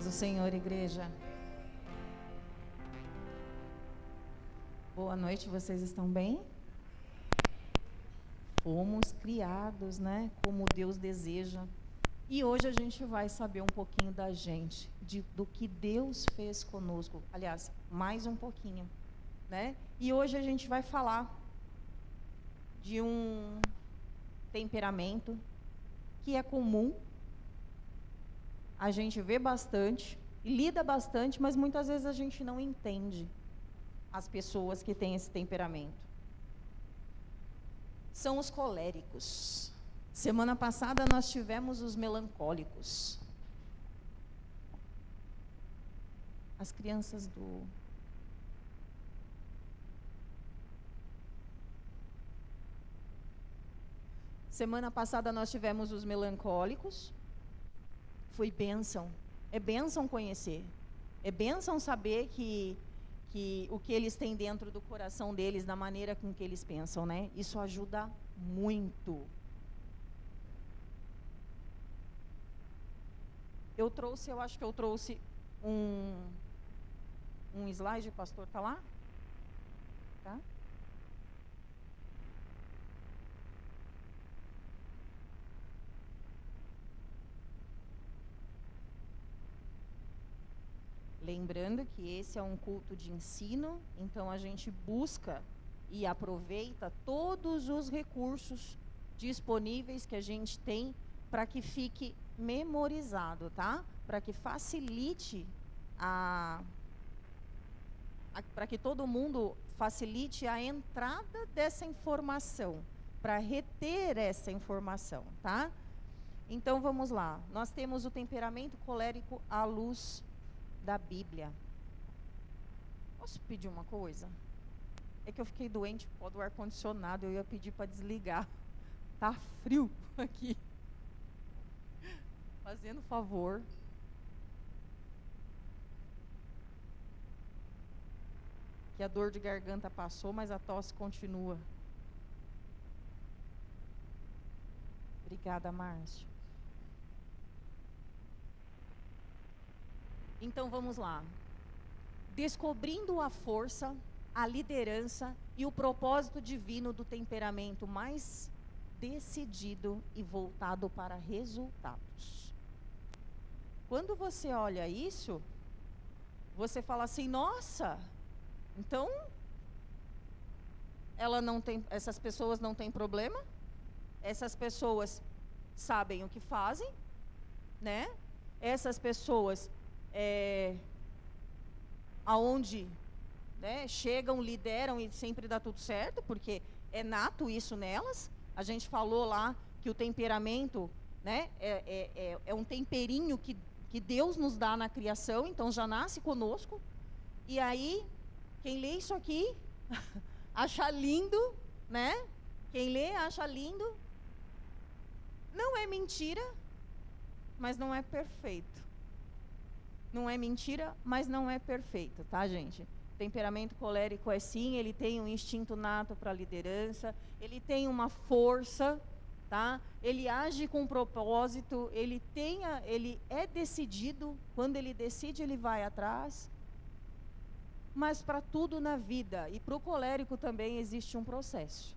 do Senhor, igreja. Boa noite, vocês estão bem? Fomos criados, né, como Deus deseja. E hoje a gente vai saber um pouquinho da gente, do que Deus fez conosco. Aliás, mais um pouquinho, né? E hoje a gente vai falar de um temperamento que é comum, a gente vê bastante, lida bastante, mas muitas vezes a gente não entende as pessoas que têm esse temperamento. São os coléricos. Semana passada nós tivemos os melancólicos. As crianças do... Semana passada nós tivemos os melancólicos. Foi bênção. É bênção conhecer. É bênção saber que o que eles têm dentro do coração deles, da maneira com que eles pensam, né? Isso ajuda muito. Eu acho que eu trouxe um slide, pastor, tá lá? Tá? Lembrando que esse é um culto de ensino, então a gente busca e aproveita todos os recursos disponíveis que a gente tem para que fique memorizado, tá? Para que facilite para que todo mundo facilite a entrada dessa informação, para reter essa informação, tá? Então vamos lá. Nós temos o temperamento colérico à luz da Bíblia. Posso pedir uma coisa? É que eu fiquei doente por causa do ar-condicionado, eu ia pedir para desligar. Tá frio aqui. Fazendo favor. Que a dor de garganta passou, mas a tosse continua. Obrigada, Márcio. Então vamos lá. Descobrindo a força, a liderança e o propósito divino do temperamento mais decidido e voltado para resultados. Quando você olha isso, você fala assim: nossa, então essas pessoas não têm problema? Essas pessoas sabem o que fazem, né? Essas pessoas aonde, né, chegam, lideram e sempre dá tudo certo, porque é nato isso nelas. A gente falou lá que o temperamento, né, é um temperinho que Deus nos dá na criação, então já nasce conosco. E aí, quem lê isso aqui acha lindo, né? Quem lê acha lindo. Não é mentira, mas não é perfeito. Não é mentira, mas não é perfeito, tá, gente? Temperamento colérico é sim, ele tem um instinto nato para a liderança, ele tem uma força, tá? Ele age com propósito, ele é decidido, quando ele decide ele vai atrás. Mas para tudo na vida, e para o colérico também existe um processo.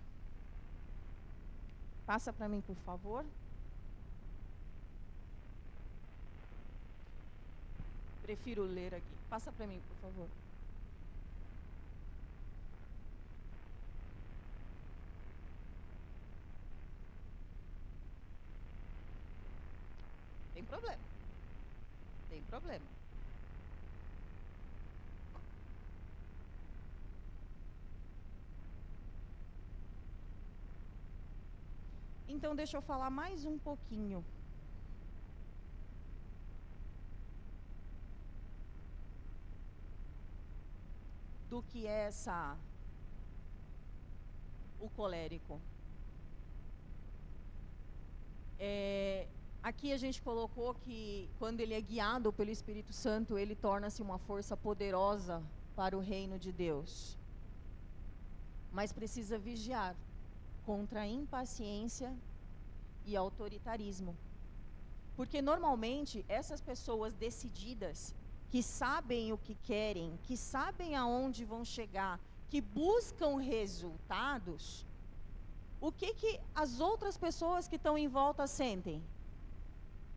Passa para mim, por favor. Prefiro ler aqui. Passa para mim, por favor. Tem problema. Tem problema. Então, deixa eu falar mais um pouquinho. Do que é o colérico. Aqui a gente colocou que quando ele é guiado pelo Espírito Santo, ele torna-se uma força poderosa para o reino de Deus. Mas precisa vigiar contra a impaciência e autoritarismo. Porque normalmente essas pessoas decididas, que sabem o que querem, que sabem aonde vão chegar, que buscam resultados, o que as outras pessoas que estão em volta sentem?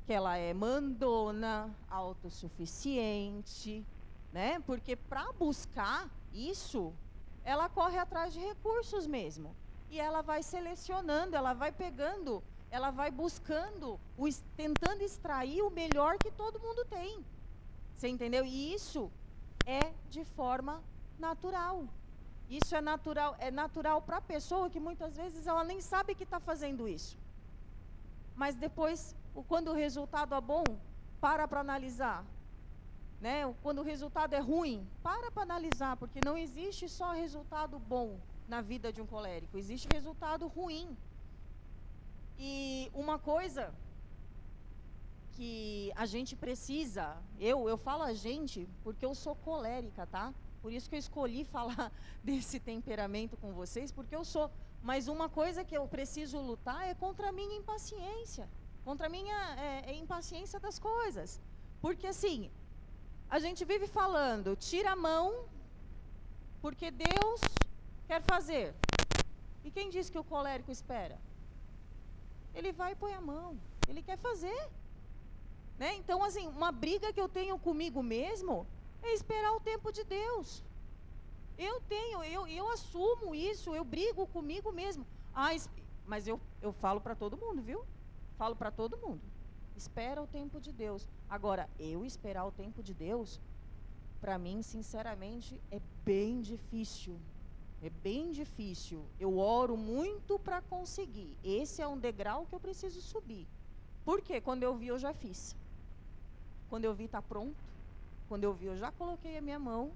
Que ela é mandona, autossuficiente, né? Porque para buscar isso, ela corre atrás de recursos mesmo. E ela vai selecionando, ela vai pegando, ela vai buscando, tentando extrair o melhor que todo mundo tem. Você entendeu? E isso é de forma natural. Isso é natural para a pessoa que muitas vezes ela nem sabe que está fazendo isso. Mas depois, quando o resultado é bom, para analisar. Né? Quando o resultado é ruim, para analisar, porque não existe só resultado bom na vida de um colérico, existe resultado ruim. E uma coisa que a gente precisa, eu falo a gente porque eu sou colérica, tá? Por isso que eu escolhi falar desse temperamento com vocês, porque eu sou. Mas uma coisa que eu preciso lutar é contra a minha impaciência, contra a minha impaciência das coisas. Porque assim, a gente vive falando, tira a mão, porque Deus quer fazer. E quem diz que o colérico espera? Ele vai e põe a mão, ele quer fazer. Né? Então, assim, uma briga que eu tenho comigo mesmo é esperar o tempo de Deus. Eu assumo isso, eu brigo comigo mesmo. Mas eu falo para todo mundo, viu? Falo para todo mundo. Espera o tempo de Deus. Agora, eu esperar o tempo de Deus, para mim, sinceramente, é bem difícil. É bem difícil. Eu oro muito para conseguir. Esse é um degrau que eu preciso subir. Porque quando eu vi, eu já fiz. Quando eu vi, está pronto. Quando eu vi, eu já coloquei a minha mão.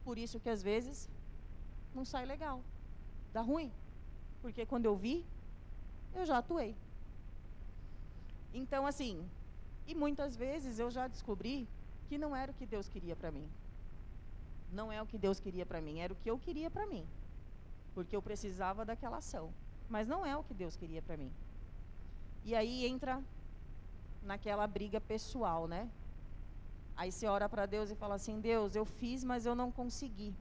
Por isso que às vezes não sai legal. Dá ruim. Porque quando eu vi, eu já atuei. Então, assim, e muitas vezes eu já descobri que não era o que Deus queria para mim. Não é o que Deus queria para mim, era o que eu queria para mim. Porque eu precisava daquela ação. Mas não é o que Deus queria para mim. E aí entra naquela briga pessoal, né? Aí você ora para Deus e fala assim, Deus, eu fiz, mas eu não consegui.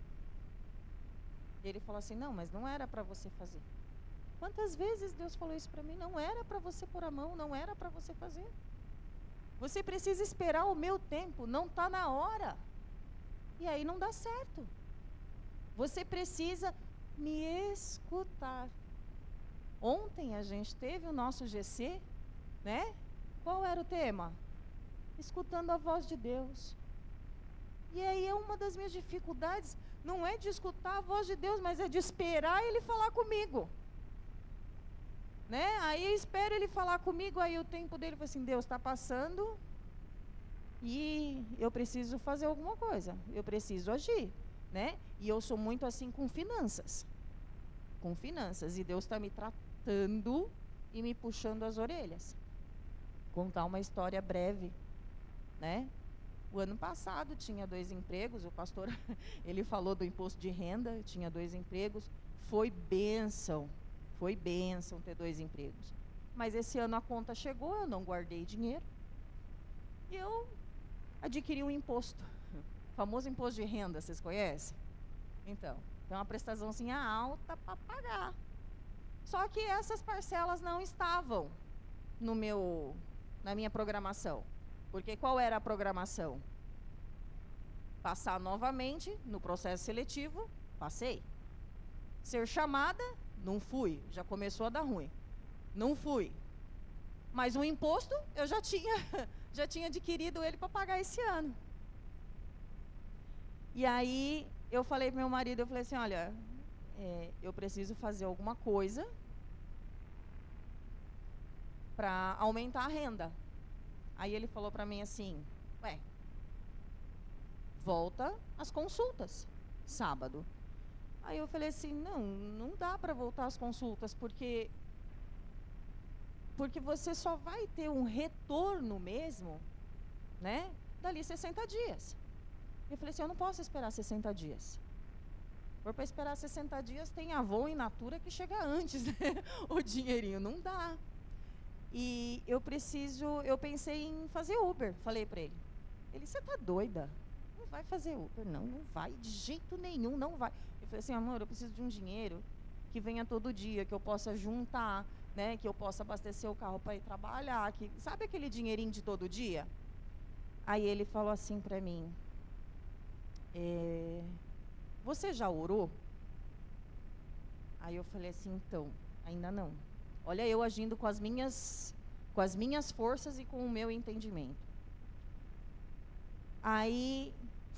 Ele fala assim, não, mas não era para você fazer. Quantas vezes Deus falou isso para mim? Não era para você pôr a mão, não era para você fazer. Você precisa esperar o meu tempo, não está na hora. E aí não dá certo. Você precisa me escutar. Ontem a gente teve o nosso GC, né? Qual era o tema? Escutando a voz de Deus. E aí é uma das minhas dificuldades, não é de escutar a voz de Deus, mas é de esperar Ele falar comigo. Né? Aí eu espero Ele falar comigo, aí o tempo dele foi assim, Deus está passando e eu preciso fazer alguma coisa, eu preciso agir. Né? E eu sou muito assim com finanças. Com finanças, e Deus está me tratando e me puxando as orelhas. Contar uma história breve, né? O ano passado tinha 2 empregos, o pastor, ele falou do imposto de renda, eu tinha 2 empregos, foi bênção ter 2 empregos. Mas esse ano a conta chegou, eu não guardei dinheiro, e eu adquiri um imposto, o famoso imposto de renda, vocês conhecem? Então, tem uma prestaçãozinha alta para pagar. Só que essas parcelas não estavam na minha programação. Porque qual era a programação? Passar novamente no processo seletivo, passei. Ser chamada, não fui, já começou a dar ruim. Não fui. Mas o imposto, eu já tinha adquirido ele para pagar esse ano. E aí, eu falei para meu marido, eu falei assim, olha, eu preciso fazer alguma coisa para aumentar a renda. Aí ele falou para mim assim, volta às consultas, sábado. Aí eu falei assim, não dá para voltar às consultas, porque você só vai ter um retorno mesmo, né, dali 60 dias. Eu falei assim, eu não posso esperar 60 dias. For para esperar 60 dias, tem Avon e Natura que chega antes, né? O dinheirinho não dá. E eu pensei em fazer Uber, falei para ele. Ele, você tá doida? Não vai fazer Uber, não vai, de jeito nenhum, não vai. Eu falei assim, amor, eu preciso de um dinheiro que venha todo dia, que eu possa juntar, né, que eu possa abastecer o carro para ir trabalhar, que, sabe aquele dinheirinho de todo dia? Aí ele falou assim para mim, você já orou? Aí eu falei assim, então, ainda não. Olha, eu agindo com as minhas forças e com o meu entendimento. Aí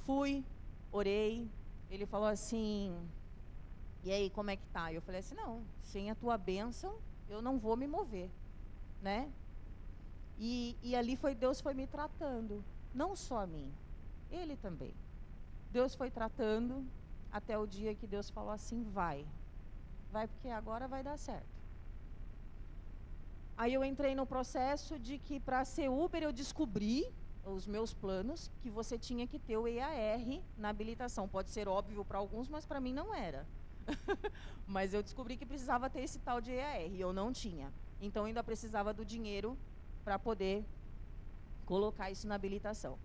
fui, orei, ele falou assim, e aí, como é que tá? Eu falei assim, não, sem a tua bênção, eu não vou me mover, né? E ali Deus foi me tratando, não só a mim, ele também. Deus foi tratando até o dia que Deus falou assim, vai porque agora vai dar certo. Aí eu entrei no processo de que para ser Uber eu descobri os meus planos, que você tinha que ter o EAR na habilitação. Pode ser óbvio para alguns, mas para mim não era. Mas eu descobri que precisava ter esse tal de EAR, e eu não tinha. Então ainda precisava do dinheiro para poder colocar isso na habilitação.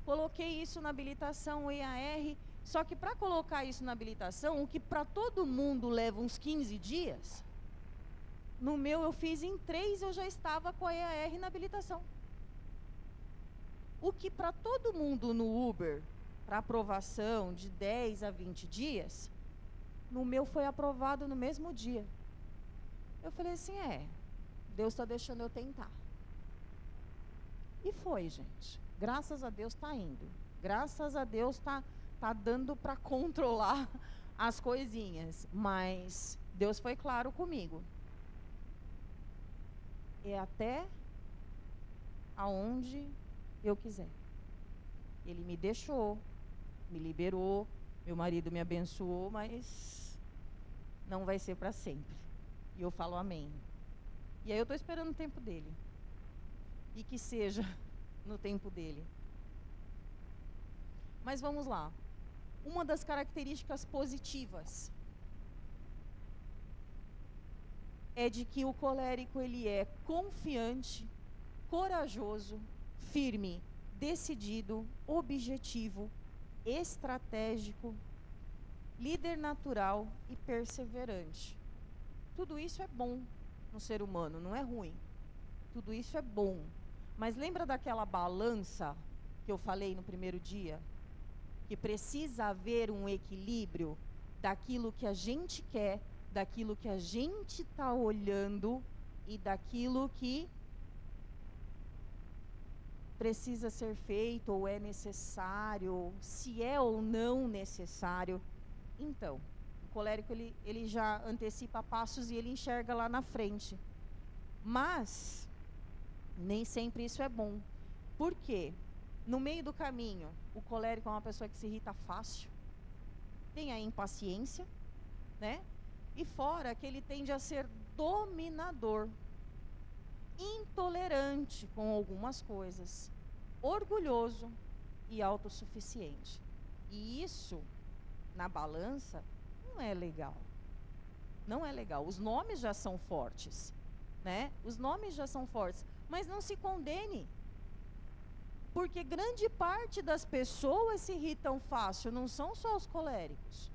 Coloquei isso na habilitação, o EAR, só que para colocar isso na habilitação, o que para todo mundo leva uns 15 dias, no meu eu fiz em 3, eu já estava com a EAR na habilitação. O que para todo mundo no Uber, para aprovação de 10 a 20 dias, no meu foi aprovado no mesmo dia. Eu falei assim, Deus está deixando eu tentar. E foi, gente. Graças a Deus está indo. Graças a Deus está dando para controlar as coisinhas. Mas Deus foi claro comigo. É até aonde eu quiser. Ele me deixou, me liberou, meu marido me abençoou, mas não vai ser para sempre. E eu falo amém. E aí eu estou esperando o tempo dele. E que seja no tempo dele. Mas vamos lá. Uma das características positivas é de que o colérico ele é confiante, corajoso, firme, decidido, objetivo, estratégico, líder natural e perseverante. Tudo isso é bom no ser humano, não é ruim. Tudo isso é bom. Mas lembra daquela balança que eu falei no primeiro dia? Que precisa haver um equilíbrio daquilo que a gente quer, daquilo que a gente está olhando e daquilo que precisa ser feito ou é necessário, se é ou não necessário. Então, o colérico ele já antecipa passos e ele enxerga lá na frente. Mas nem sempre isso é bom. Por quê? No meio do caminho, o colérico é uma pessoa que se irrita fácil, tem a impaciência, né? E fora que ele tende a ser dominador, intolerante com algumas coisas, orgulhoso e autossuficiente. E isso, na balança, não é legal. Não é legal. Os nomes já são fortes, né? Os nomes já são fortes, mas não se condene. Porque grande parte das pessoas se irritam fácil, não são só os coléricos,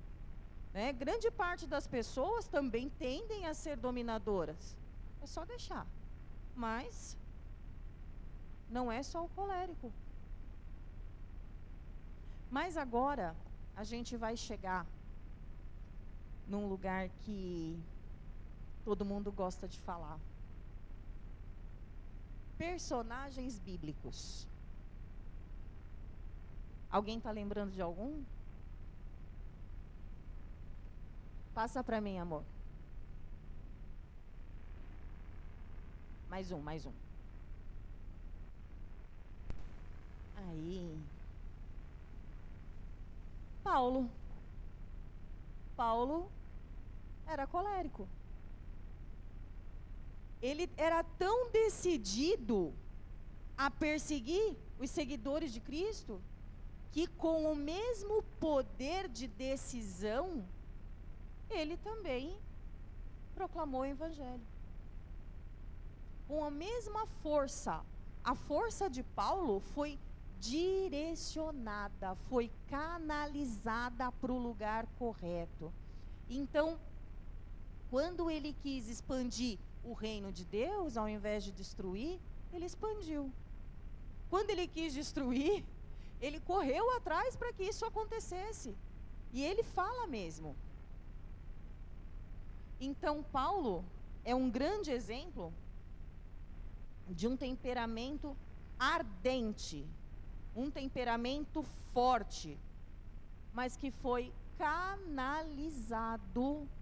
né? Grande parte das pessoas também tendem a ser dominadoras. É só deixar. Mas não é só o colérico. Mas agora a gente vai chegar num lugar que todo mundo gosta de falar. Personagens bíblicos. Alguém está lembrando de algum? Passa para mim, amor. Mais um. Aí. Paulo era colérico. Ele era tão decidido a perseguir os seguidores de Cristo, que com o mesmo poder de decisão, ele também proclamou o evangelho. com a mesma força. A força de Paulo foi direcionada, foi canalizada para o lugar correto. Então, quando ele quis expandir o reino de Deus, ao invés de destruir, ele expandiu. Quando ele quis destruir, ele correu atrás para que isso acontecesse. E ele fala mesmo. Então, Paulo é um grande exemplo de um temperamento ardente, um temperamento forte, mas que foi canalizado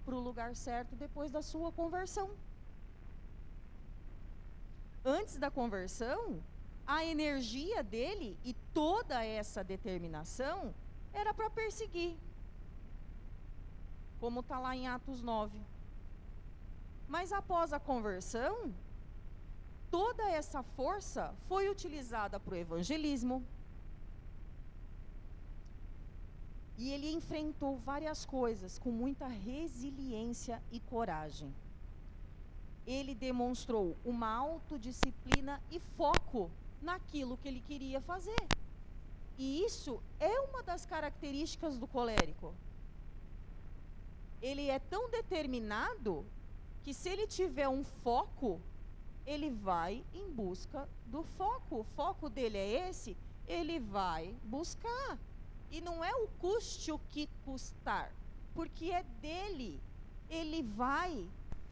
para o lugar certo depois da sua conversão. Antes da conversão, a energia dele e toda essa determinação era para perseguir, como está lá em Atos 9. Mas após a conversão, toda essa força foi utilizada para o evangelismo. E ele enfrentou várias coisas com muita resiliência e coragem. Ele demonstrou uma autodisciplina e foco naquilo que ele queria fazer. E isso é uma das características do colérico. Ele é tão determinado que, se ele tiver um foco, ele vai em busca do foco. O foco dele é esse, ele vai buscar. E não é o custe o que custar, porque é dele. Ele vai,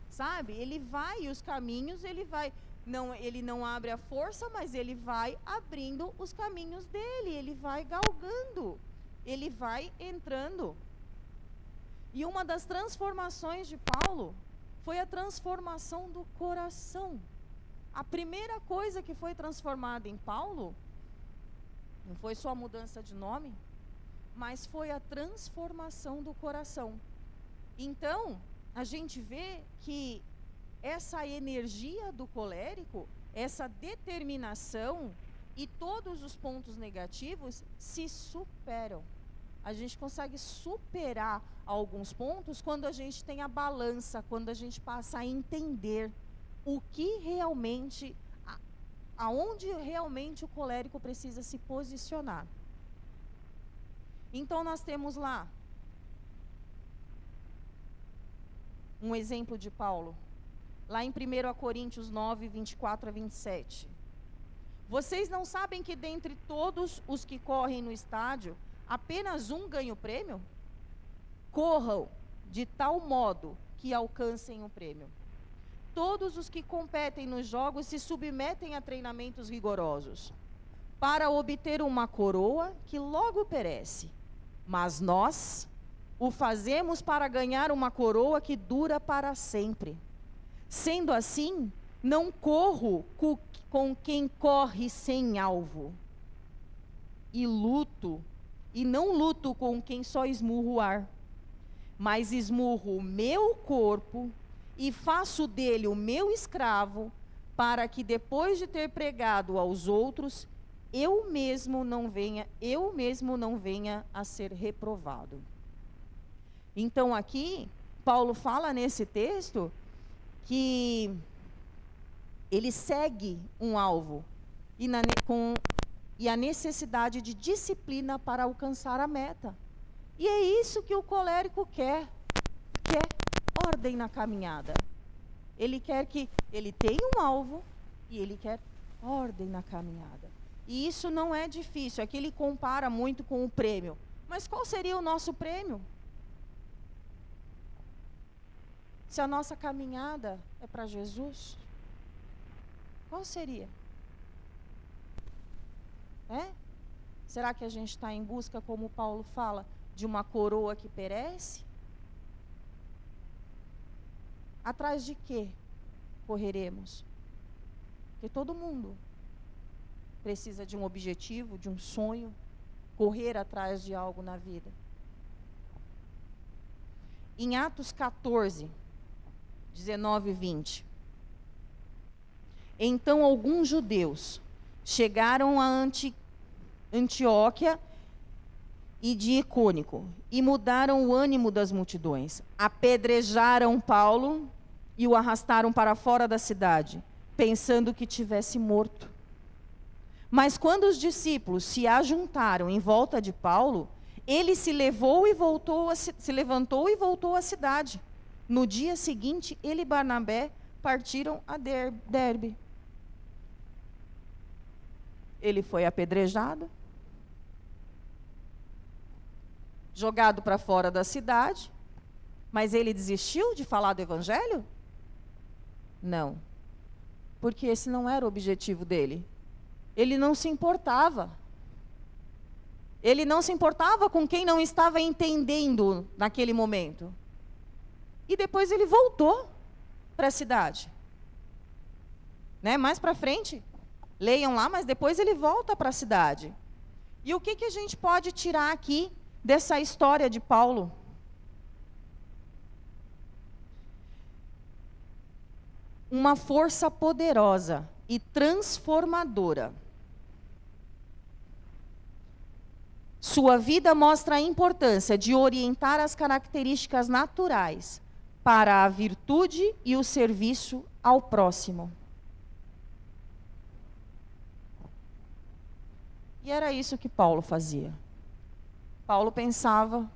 sabe? Ele vai, e os caminhos ele vai. Não, ele não abre a força, mas ele vai abrindo os caminhos dele. Ele vai galgando, ele vai entrando. E uma das transformações de Paulo foi a transformação do coração. A primeira coisa que foi transformada em Paulo não foi só a mudança de nome, mas foi a transformação do coração. Então, a gente vê que essa energia do colérico, essa determinação e todos os pontos negativos se superam. A gente consegue superar alguns pontos quando a gente tem a balança, quando a gente passa a entender o que realmente, aonde realmente o colérico precisa se posicionar. Então nós temos lá um exemplo de Paulo, lá em 1 Coríntios 9, 24 a 27. Vocês não sabem que dentre todos os que correm no estádio, apenas um ganha o prêmio? Corram de tal modo que alcancem o prêmio. Todos os que competem nos jogos se submetem a treinamentos rigorosos, para obter uma coroa que logo perece. Mas nós o fazemos para ganhar uma coroa que dura para sempre. Sendo assim, não corro com quem corre sem alvo. E não luto com quem só esmurra o ar. Mas esmurro o meu corpo e faço dele o meu escravo, para que depois de ter pregado aos outros, eu mesmo não venha a ser reprovado. Então aqui, Paulo fala nesse texto que ele segue um alvo e a necessidade de disciplina para alcançar a meta. E é isso que o colérico quer ordem na caminhada. Ele quer que ele tenha um alvo e ele quer ordem na caminhada. E isso não é difícil. Aqui ele compara muito com o prêmio. Mas qual seria o nosso prêmio? Se a nossa caminhada é para Jesus, qual seria? Será que a gente está em busca, como Paulo fala, de uma coroa que perece? Atrás de quê correremos? Porque todo mundo precisa de um objetivo, de um sonho, correr atrás de algo na vida. Em Atos 14, 19 e 20. Então alguns judeus chegaram a Antioquia e de Icônico, e mudaram o ânimo das multidões. Apedrejaram Paulo e o arrastaram para fora da cidade. pensando que tivesse morto. Mas quando os discípulos se ajuntaram em volta de Paulo, ele se levantou e voltou à cidade. No dia seguinte, ele e Barnabé partiram a Derbe. Ele foi apedrejado, jogado para fora da cidade, mas ele desistiu de falar do evangelho? Não, porque esse não era o objetivo dele. Ele não se importava. Ele não se importava com quem não estava entendendo naquele momento. E depois ele voltou para a cidade. Né? Mais para frente, leiam lá, mas depois ele volta para a cidade. E o que a gente pode tirar aqui dessa história de Paulo? Uma força poderosa e transformadora. Sua vida mostra a importância de orientar as características naturais para a virtude e o serviço ao próximo. E era isso que Paulo fazia. Paulo pensava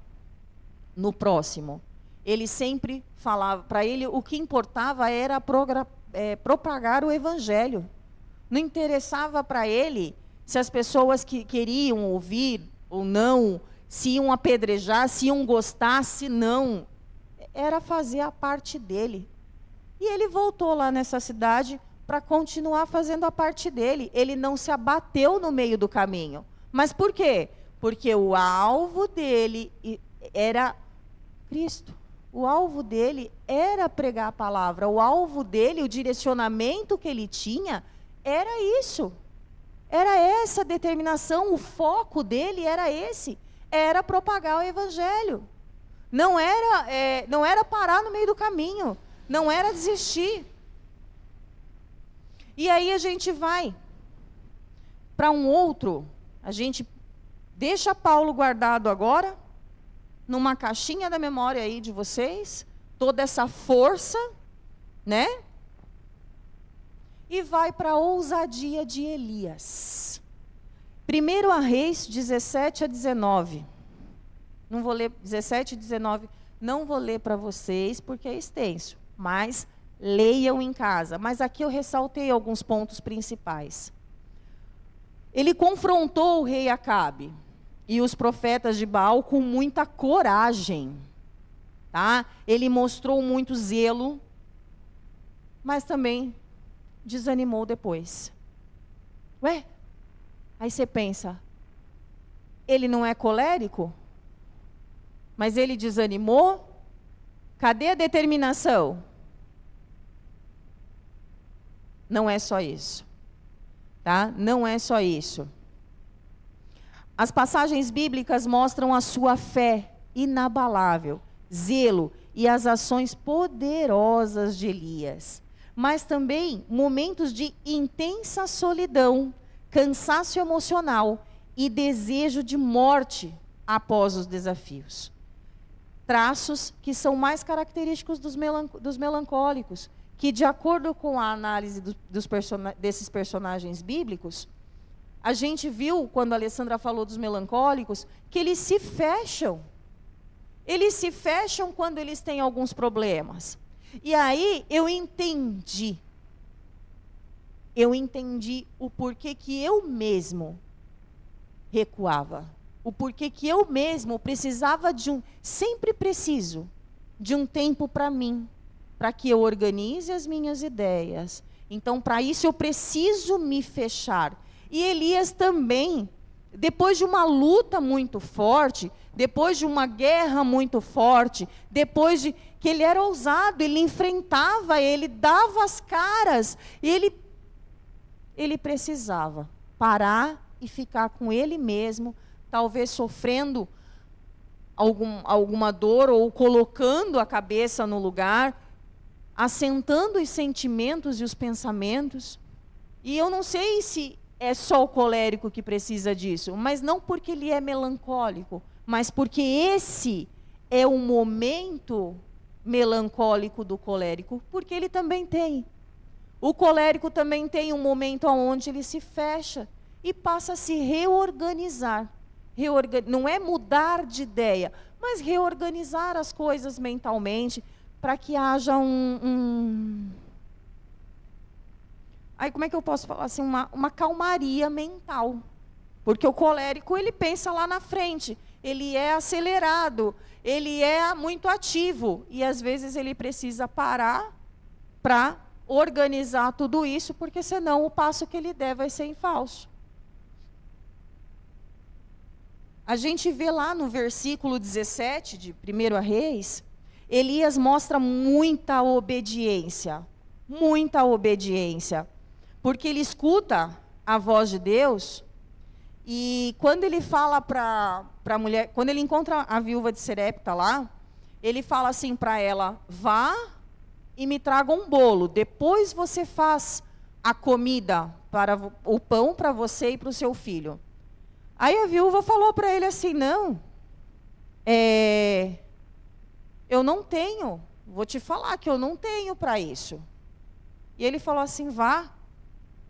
no próximo. Ele sempre falava, para ele o que importava era propagar o evangelho. Não interessava para ele se as pessoas que queriam ouvir ou não, se iam apedrejar, se iam gostar, se não. Era fazer a parte dele. E ele voltou lá nessa cidade para continuar fazendo a parte dele. Ele não se abateu no meio do caminho. Mas por quê? Porque o alvo dele era Cristo. O alvo dele era pregar a palavra. O alvo dele, o direcionamento que ele tinha, era isso. Era essa determinação, o foco dele era esse. Era propagar o evangelho. Não era parar no meio do caminho. Não era desistir. E aí a gente vai para um outro. A gente deixa Paulo guardado agora, numa caixinha da memória aí de vocês, toda essa força, né? E vai para a ousadia de Elias. 1 Reis 17 a 19. Não vou ler 17 e 19, não vou ler para vocês porque é extenso, mas leiam em casa. Mas aqui eu ressaltei alguns pontos principais. Ele confrontou o rei Acabe e os profetas de Baal com muita coragem. Tá? Ele mostrou muito zelo, mas também desanimou depois. Ué? Aí você pensa, ele não é colérico? Mas ele desanimou? Cadê a determinação? Não é só isso. Tá? Não é só isso. As passagens bíblicas mostram a sua fé inabalável, zelo e as ações poderosas de Elias. Mas também momentos de intensa solidão, cansaço emocional e desejo de morte após os desafios. Traços que são mais característicos dos melancólicos, que de acordo com a análise desses personagens bíblicos, a gente viu, quando a Alessandra falou dos melancólicos, que eles se fecham. Eles se fecham quando eles têm alguns problemas. E aí eu entendi o porquê que eu mesmo recuava. O porquê que eu mesmo precisava sempre preciso de um tempo para mim, para que eu organize as minhas ideias. Então, para isso eu preciso me fechar. E Elias também, depois de uma luta muito forte, depois de uma guerra muito forte, depois de que ele era ousado, ele enfrentava, ele dava as caras, ele precisava parar e ficar com ele mesmo, talvez sofrendo alguma dor ou colocando a cabeça no lugar, assentando os sentimentos e os pensamentos. E eu não sei se é só o colérico que precisa disso, mas não porque ele é melancólico, mas porque esse é o momento melancólico do colérico, porque ele também tem. O colérico também tem um momento onde ele se fecha e passa a se reorganizar. Não é mudar de ideia, mas reorganizar as coisas mentalmente para que haja Aí como é que eu posso falar assim? Uma calmaria mental. Porque o colérico, ele pensa lá na frente, ele é acelerado, ele é muito ativo. E às vezes ele precisa parar para organizar tudo isso, porque senão o passo que ele der vai ser em falso. A gente vê lá no versículo 17 de 1 Reis, Elias mostra muita obediência, porque ele escuta a voz de Deus, e quando ele fala para a mulher, quando ele encontra a viúva de Serepta lá, ele fala assim para ela: vá e me traga um bolo, depois você faz a comida, o pão para você e para o seu filho. Aí a viúva falou para ele assim: não, eu não tenho, vou te falar que eu não tenho para isso. E ele falou assim: vá,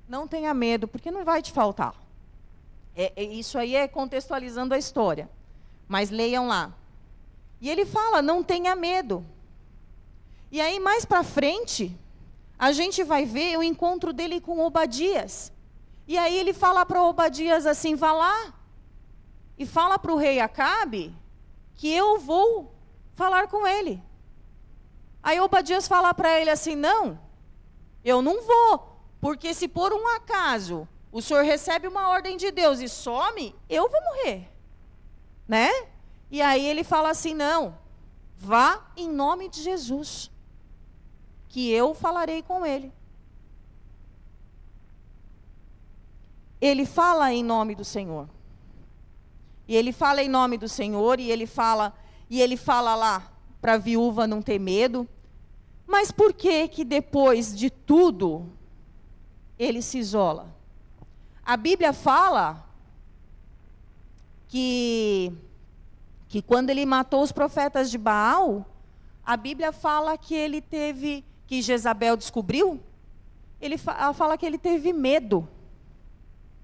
não tenha medo, porque não vai te faltar. Isso aí é contextualizando a história, mas leiam lá. E ele fala: não tenha medo. E aí mais para frente, a gente vai ver o encontro dele com Obadias. E aí ele fala para Obadias assim: vá lá e fala para o rei Acabe que eu vou falar com ele. Aí Obadias fala para ele assim: não, eu não vou, porque se por um acaso o senhor recebe uma ordem de Deus e some, eu vou morrer, né? E aí ele fala assim: não, vá em nome de Jesus, que eu falarei com ele. Ele fala em nome do Senhor. E ele fala em nome do Senhor, e ele fala lá para a viúva não ter medo. Mas por que que depois de tudo ele se isola? A Bíblia fala que quando ele matou os profetas de Baal, a Bíblia fala que que Jezabel descobriu, ela fala que ele teve medo.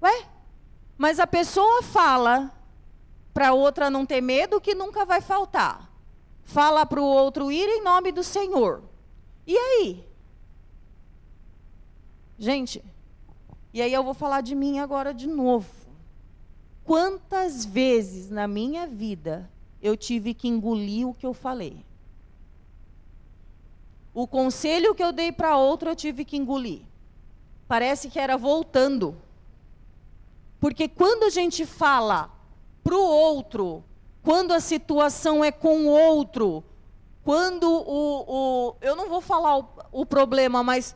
Ué? Mas a pessoa fala para outra não ter medo que nunca vai faltar. Fala para o outro ir em nome do Senhor. E aí? Gente, e aí eu vou falar de mim agora de novo. Quantas vezes na minha vida eu tive que engolir o que eu falei? O conselho que eu dei para outro eu tive que engolir. Parece que era voltando. Porque quando a gente fala para o outro, quando a situação é com o outro, quando eu não vou falar o problema, mas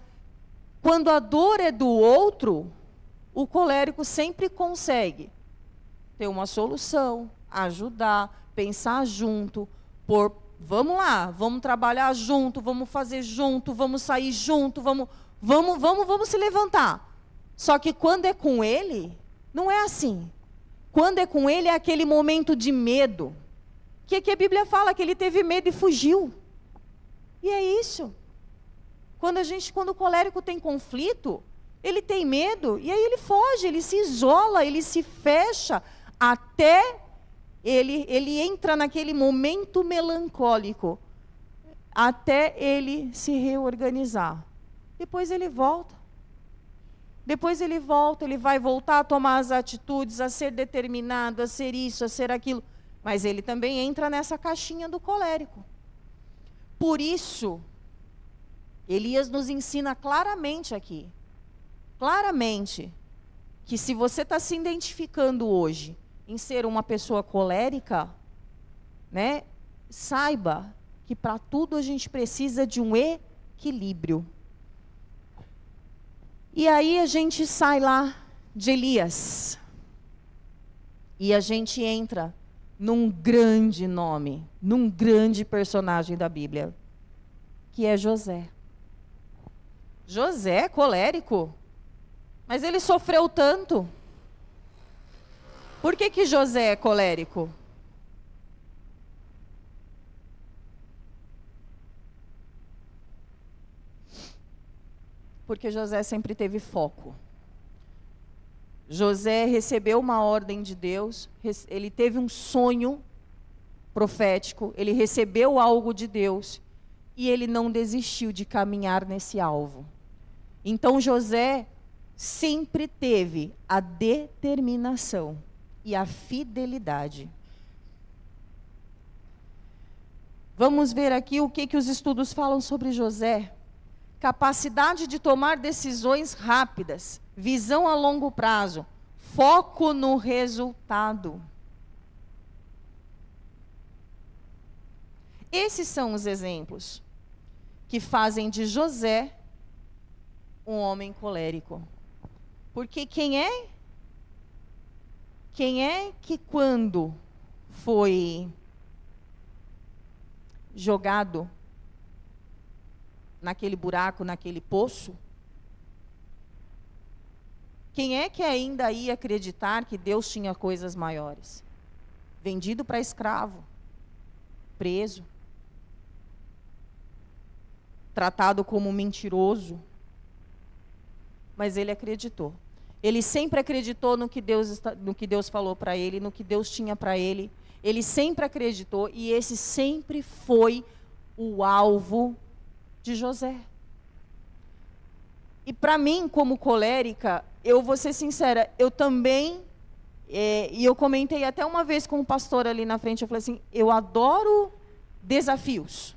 quando a dor é do outro, o colérico sempre consegue ter uma solução, ajudar, pensar junto, vamos lá, vamos trabalhar junto, vamos fazer junto, vamos sair junto, vamos se levantar. Só que quando é com ele, não é assim. Quando é com ele é aquele momento de medo. Que a Bíblia fala que ele teve medo e fugiu. E é isso. Quando o colérico tem conflito, ele tem medo e aí ele foge, ele se isola, ele se fecha até ele entra naquele momento melancólico, até ele se reorganizar. Depois ele volta. Ele vai voltar a tomar as atitudes, a ser determinado, a ser isso, a ser aquilo. Mas ele também entra nessa caixinha do colérico. Por isso, Elias nos ensina claramente aqui, que se você está se identificando hoje em ser uma pessoa colérica, né, saiba que para tudo a gente precisa de um equilíbrio. E aí a gente sai lá de Elias. E a gente entra num grande nome, num grande personagem da Bíblia, que é José. José, colérico, mas ele sofreu tanto. Por que José é colérico? Porque José sempre teve foco. José recebeu uma ordem de Deus, ele teve um sonho profético, ele recebeu algo de Deus e ele não desistiu de caminhar nesse alvo. Então José sempre teve a determinação e a fidelidade. Vamos ver aqui o que os estudos falam sobre José. Capacidade de tomar decisões rápidas, visão a longo prazo, foco no resultado. Esses são os exemplos que fazem de José um homem colérico. Porque quem é que quando foi jogado naquele buraco, naquele poço, quem é que ainda ia acreditar que Deus tinha coisas maiores? Vendido para escravo, preso, tratado como mentiroso, mas ele acreditou. Ele sempre acreditou no que Deus falou para ele, no que Deus tinha para ele. Ele sempre acreditou e esse sempre foi o alvo de José. E para mim, como colérica, eu vou ser sincera, eu também, e eu comentei até uma vez com o pastor ali na frente, eu falei assim, eu adoro desafios.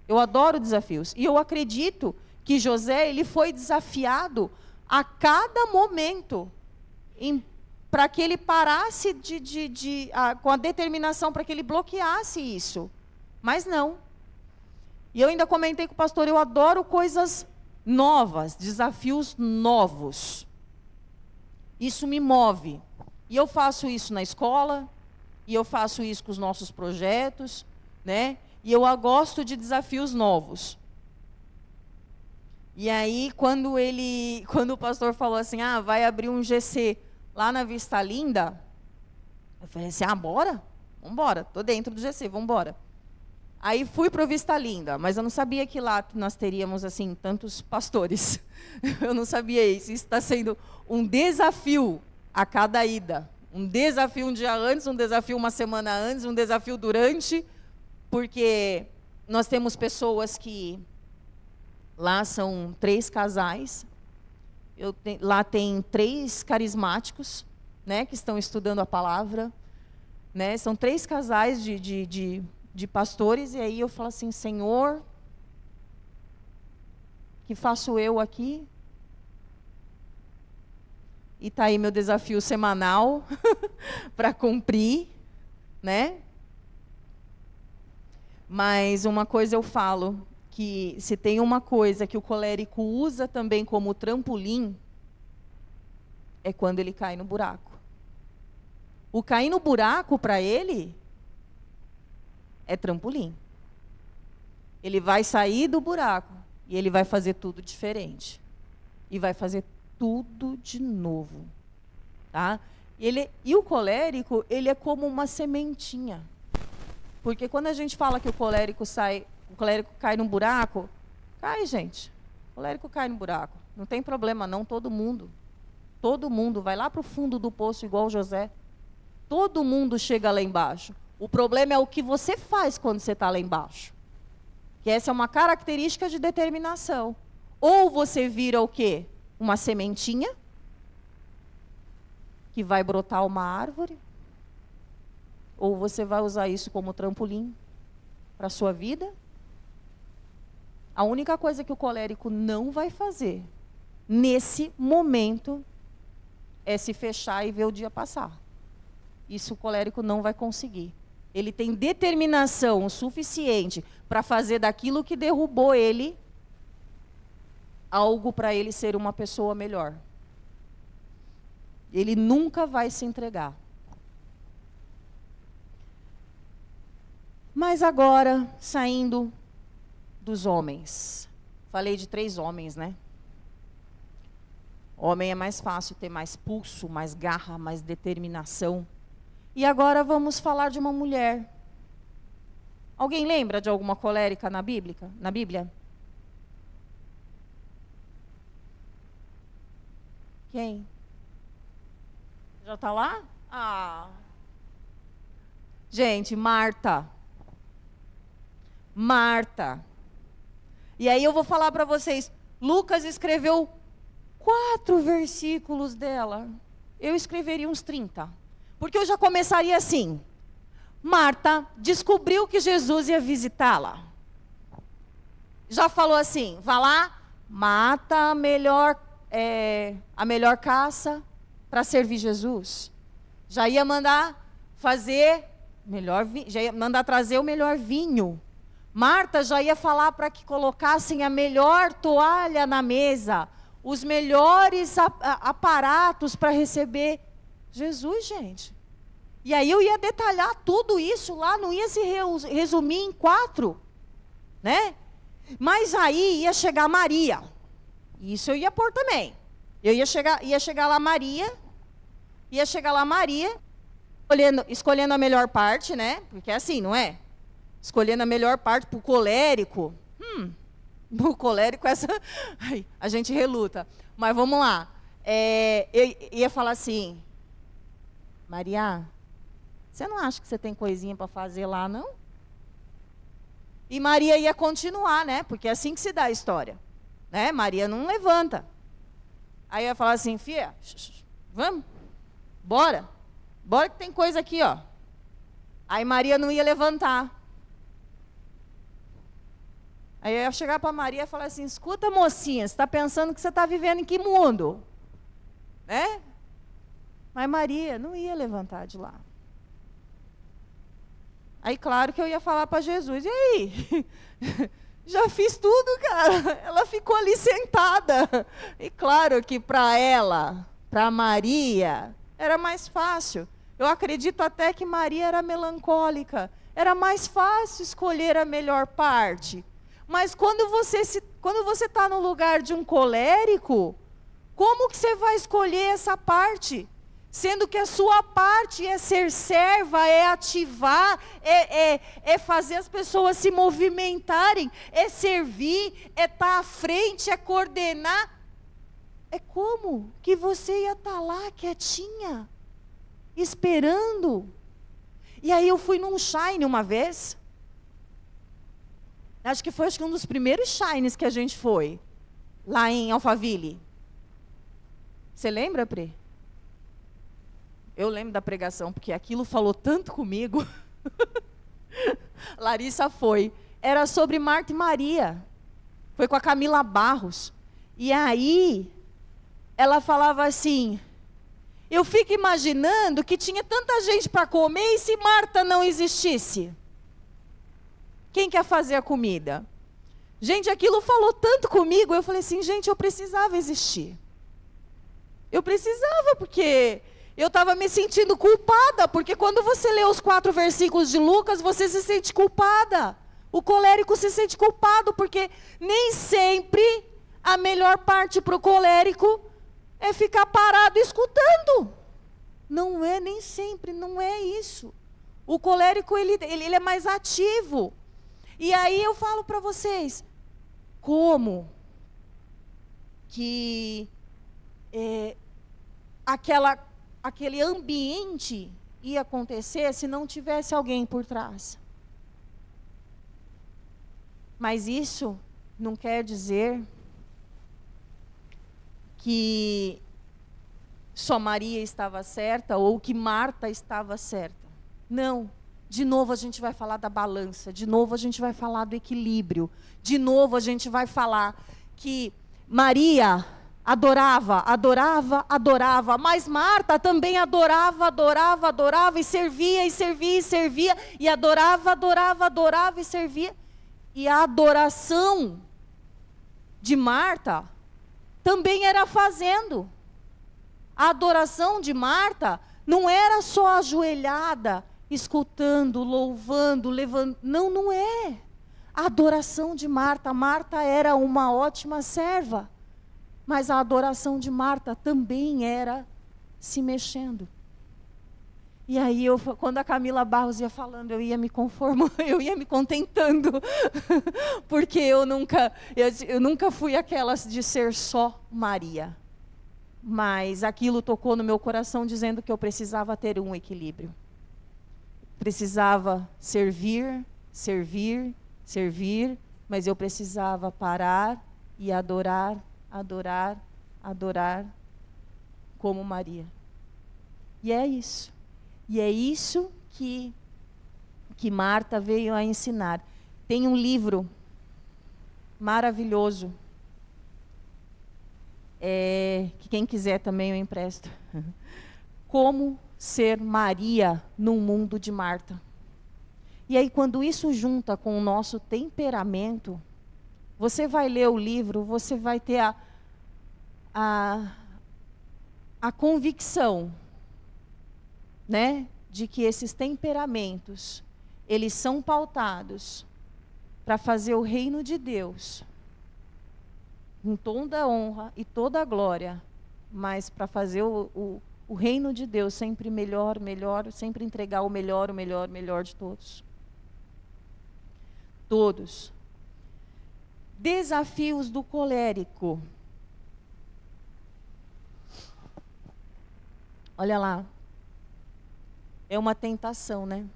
Eu adoro desafios. E eu acredito que José, ele foi desafiado a cada momento, para que ele parasse com a determinação, para que ele bloqueasse isso. Mas não. E eu ainda comentei com o pastor, eu adoro coisas novas, desafios novos. Isso me move. E eu faço isso na escola, e eu faço isso com os nossos projetos, né? E eu gosto de desafios novos. E aí, quando o pastor falou assim, vai abrir um GC lá na Vista Linda, eu falei assim, bora? Vambora, tô dentro do GC, vambora. Aí fui para o Vista Linda, mas eu não sabia que lá nós teríamos assim tantos pastores. Eu não sabia isso. Isso está sendo um desafio a cada ida. Um desafio um dia antes, um desafio uma semana antes, um desafio durante, porque nós temos pessoas que lá são 3 casais. Lá tem 3 carismáticos, né, que estão estudando a palavra, né? São 3 casais de pastores, e aí eu falo assim, Senhor, que faço eu aqui? E está aí meu desafio semanal para cumprir, né? Mas uma coisa eu falo, que se tem uma coisa que o colérico usa também como trampolim, é quando ele cai no buraco. O cair no buraco para ele é trampolim. Ele vai sair do buraco e ele vai fazer tudo diferente. E vai fazer tudo de novo. Tá? E o colérico, ele é como uma sementinha. Porque quando a gente fala que o colérico cai num buraco, cai, gente. O colérico cai no buraco. Não tem problema não, todo mundo. Todo mundo vai lá para o fundo do poço igual José. Todo mundo chega lá embaixo. O problema é o que você faz quando você está lá embaixo. Que essa é uma característica de determinação. Ou você vira o quê? Uma sementinha, que vai brotar uma árvore, ou você vai usar isso como trampolim para a sua vida. A única coisa que o colérico não vai fazer, nesse momento, é se fechar e ver o dia passar. Isso o colérico não vai conseguir. Ele tem determinação suficiente para fazer daquilo que derrubou ele algo para ele ser uma pessoa melhor. Ele nunca vai se entregar. Mas agora, saindo dos homens. Falei de 3 homens, né? Homem é mais fácil, ter mais pulso, mais garra, mais determinação. E agora vamos falar de uma mulher. Alguém lembra de alguma colérica na Bíblia? Quem? Já está lá? Ah. Gente, Marta. Marta. E aí eu vou falar para vocês, Lucas escreveu 4 versículos dela. Eu escreveria uns 30. Porque eu já começaria assim. Marta descobriu que Jesus ia visitá-la. Já falou assim, vá lá, mata a melhor caça para servir Jesus. Já ia mandar fazer já ia mandar trazer o melhor vinho. Marta já ia falar para que colocassem a melhor toalha na mesa, os melhores aparatos para receber Jesus, gente. E aí eu ia detalhar tudo isso lá, não ia se resumir em 4, né? Mas aí ia chegar Maria. Isso eu ia pôr também. Eu ia chegar lá Maria, escolhendo a melhor parte, né? Porque é assim, não é? Escolhendo a melhor parte para o colérico. O colérico, a gente reluta. Mas vamos lá. Eu ia falar assim, Maria, você não acha que você tem coisinha para fazer lá, não? E Maria ia continuar, né? Porque é assim que se dá a história. Né? Maria não levanta. Aí eu ia falar assim, filha, vamos, bora que tem coisa aqui, ó. Aí Maria não ia levantar. Aí eu ia chegar para Maria e falar assim, escuta, mocinha, você está pensando que você está vivendo em que mundo? Né? Mas Maria não ia levantar de lá. Aí claro que eu ia falar para Jesus, e aí? Já fiz tudo, cara. Ela ficou ali sentada. E claro que para ela, para Maria, era mais fácil. Eu acredito até que Maria era melancólica. Era mais fácil escolher a melhor parte. Mas quando você está no lugar de um colérico, como que você vai escolher essa parte? Sendo que a sua parte é ser serva, é ativar, é fazer as pessoas se movimentarem, é servir, é estar à frente, é coordenar. É como que você ia estar lá quietinha, esperando. E aí eu fui num Shine uma vez. Acho que foi um dos primeiros Shines que a gente foi, lá em Alphaville. Você lembra, Pri? Eu lembro da pregação, porque aquilo falou tanto comigo. Larissa foi. Era sobre Marta e Maria. Foi com a Camila Barros. E aí, ela falava assim, eu fico imaginando que tinha tanta gente para comer, e se Marta não existisse? Quem quer fazer a comida? Gente, aquilo falou tanto comigo, eu falei assim, gente, eu precisava existir. Eu precisava, porque eu estava me sentindo culpada, porque quando você lê os 4 versículos de Lucas, você se sente culpada. O colérico se sente culpado, porque nem sempre a melhor parte para o colérico é ficar parado escutando. Não é, nem sempre, não é isso. O colérico, ele é mais ativo. E aí eu falo para vocês, como que aquele ambiente ia acontecer se não tivesse alguém por trás. Mas isso não quer dizer que só Maria estava certa ou que Marta estava certa. Não. De novo a gente vai falar da balança, de novo a gente vai falar do equilíbrio, de novo a gente vai falar que Maria adorava, mas Marta também adorava, e servia, e adorava, e servia. E a adoração de Marta também era fazendo. A adoração de Marta não era só ajoelhada, escutando, louvando, levando. Não é. A adoração de Marta era uma ótima serva. Mas a adoração de Marta também era se mexendo. E aí, quando a Camila Barros ia falando, eu ia me conformando, eu ia me contentando. Porque eu nunca fui aquelas de ser só Maria. mas aquilo tocou no meu coração dizendo que eu precisava ter um equilíbrio. Precisava servir, servir, servir, mas eu precisava parar e adorar, adorar, adorar como Maria. E é isso. E é isso que Marta veio a ensinar. Tem um livro maravilhoso, que quem quiser também eu empresto. Como ser Maria num mundo de Marta. E aí, quando isso junta com o nosso temperamento, você vai ler o livro, você vai ter a convicção, né, de que esses temperamentos, eles são pautados para fazer o reino de Deus, com toda a honra e toda a glória, mas para fazer o reino de Deus sempre melhor, melhor, sempre entregar o melhor, o melhor, o melhor de todos. Todos. Desafios do colérico. Olha lá. É uma tentação, né?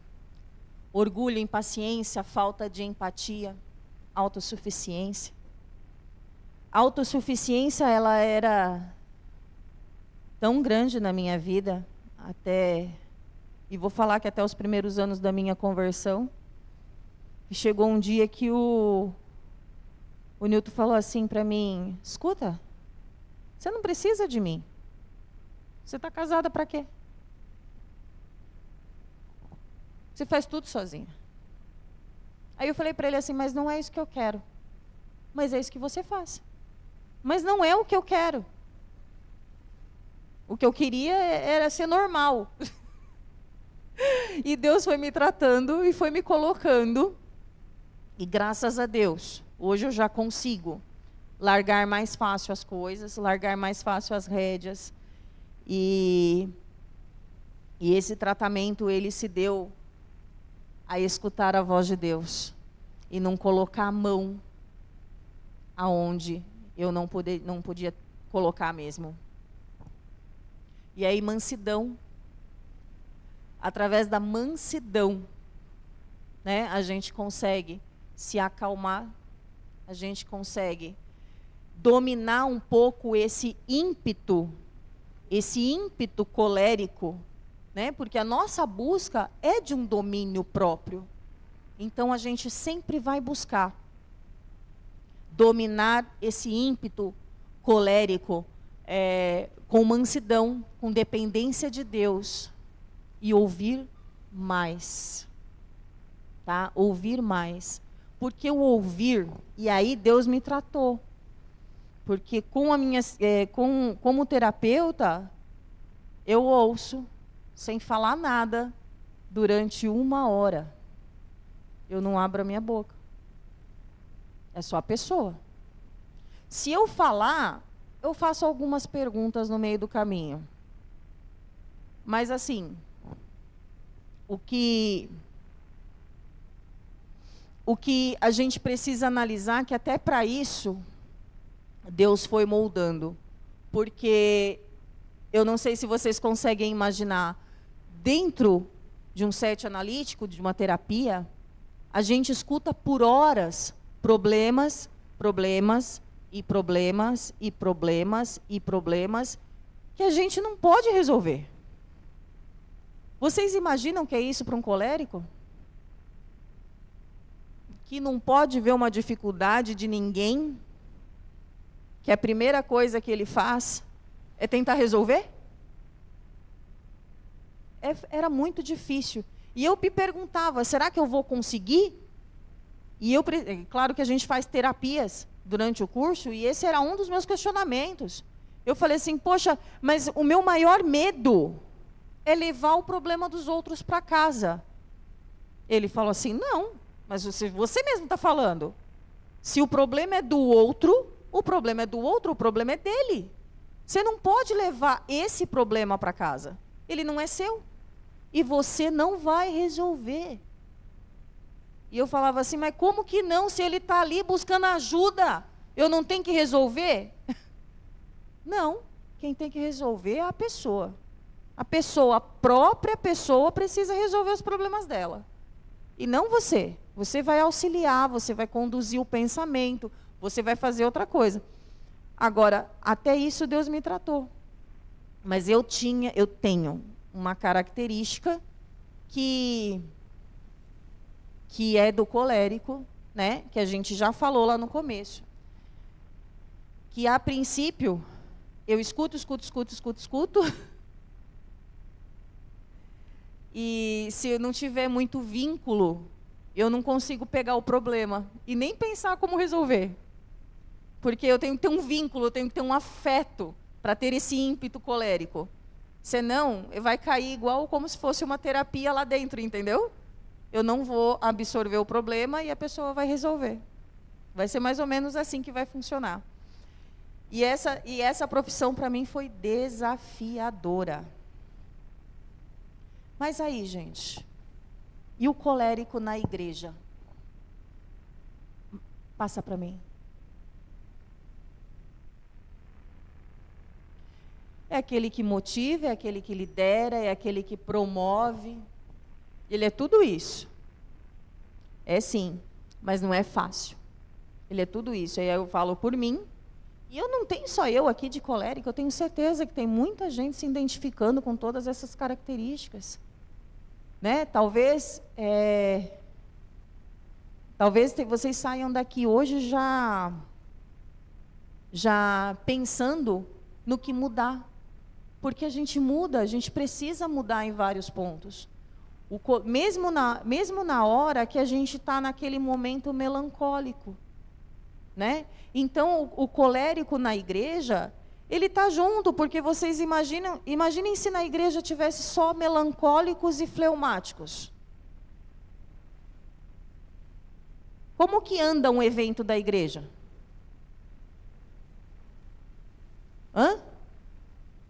Orgulho, impaciência, falta de empatia, autossuficiência. A autossuficiência, ela era tão grande na minha vida, e vou falar que até os primeiros anos da minha conversão, e chegou um dia que o Newton falou assim para mim: escuta, você não precisa de mim. Você está casada para quê? Você faz tudo sozinha. Aí eu falei para ele assim: mas não é isso que eu quero. Mas é isso que você faz. Mas não é o que eu quero. O que eu queria era ser normal. E Deus foi me tratando e foi me colocando. E graças a Deus, hoje eu já consigo largar mais fácil as coisas, largar mais fácil as rédeas. E esse tratamento, ele se deu a escutar a voz de Deus e não colocar a mão aonde eu não podia colocar mesmo. E aí, mansidão. Através da mansidão, né, a gente consegue se acalmar, a gente consegue dominar um pouco esse ímpeto colérico, né, porque a nossa busca é de um domínio próprio. Então, a gente sempre vai buscar dominar esse ímpeto colérico com mansidão, com dependência de Deus e ouvir mais, tá? Ouvir mais, porque o ouvir, e aí Deus me tratou, porque como terapeuta eu ouço sem falar nada durante 1 hora, eu não abro a minha boca. É só a pessoa. Se eu falar, eu faço algumas perguntas no meio do caminho. Mas assim, o que a gente precisa analisar, que até para isso, Deus foi moldando. Porque, eu não sei se vocês conseguem imaginar, dentro de um set analítico, de uma terapia, a gente escuta por horas problemas, problemas, e problemas, e problemas, e problemas, que a gente não pode resolver. Vocês imaginam que é isso para um colérico? Que não pode ver uma dificuldade de ninguém, que a primeira coisa que ele faz é tentar resolver? Era muito difícil. E eu me perguntava, será que eu vou conseguir? E claro que a gente faz terapias durante o curso, e esse era um dos meus questionamentos. Eu falei assim, poxa, mas o meu maior medo é levar o problema dos outros para casa. Ele falou assim, não, mas você mesmo está falando. Se o problema é do outro, o problema é do outro, o problema é dele. Você não pode levar esse problema para casa. Ele não é seu. E você não vai resolver. E eu falava assim, mas como que não, se ele está ali buscando ajuda? Eu não tenho que resolver? Não, quem tem que resolver é a pessoa. A própria pessoa precisa resolver os problemas dela. E não você. Você vai auxiliar, você vai conduzir o pensamento, você vai fazer outra coisa. Agora, até isso Deus me tratou. Mas eu tenho uma característica que é do colérico, né? Que a gente já falou lá no começo. Que a princípio, eu escuto. E se eu não tiver muito vínculo, eu não consigo pegar o problema e nem pensar como resolver. Porque eu tenho que ter um vínculo, eu tenho que ter um afeto para ter esse ímpeto colérico. Senão, vai cair igual como se fosse uma terapia lá dentro, entendeu? Eu não vou absorver o problema e a pessoa vai resolver. Vai ser mais ou menos assim que vai funcionar. E essa profissão para mim foi desafiadora. Mas aí, gente, e o colérico na igreja? Passa para mim. É aquele que motiva, é aquele que lidera, é aquele que promove. Ele é tudo isso. É sim, mas não é fácil. Ele é tudo isso. Aí eu falo por mim. E eu não tenho só eu aqui de colérico, eu tenho certeza que tem muita gente se identificando com todas essas características. Né? Talvez vocês saiam daqui hoje já pensando no que mudar. Porque a gente muda, a gente precisa mudar em vários pontos. Mesmo na hora que a gente está naquele momento melancólico. Né? Então, o colérico na igreja, ele está junto, porque vocês imaginem se na igreja tivesse só melancólicos e fleumáticos. Como que anda um evento da igreja?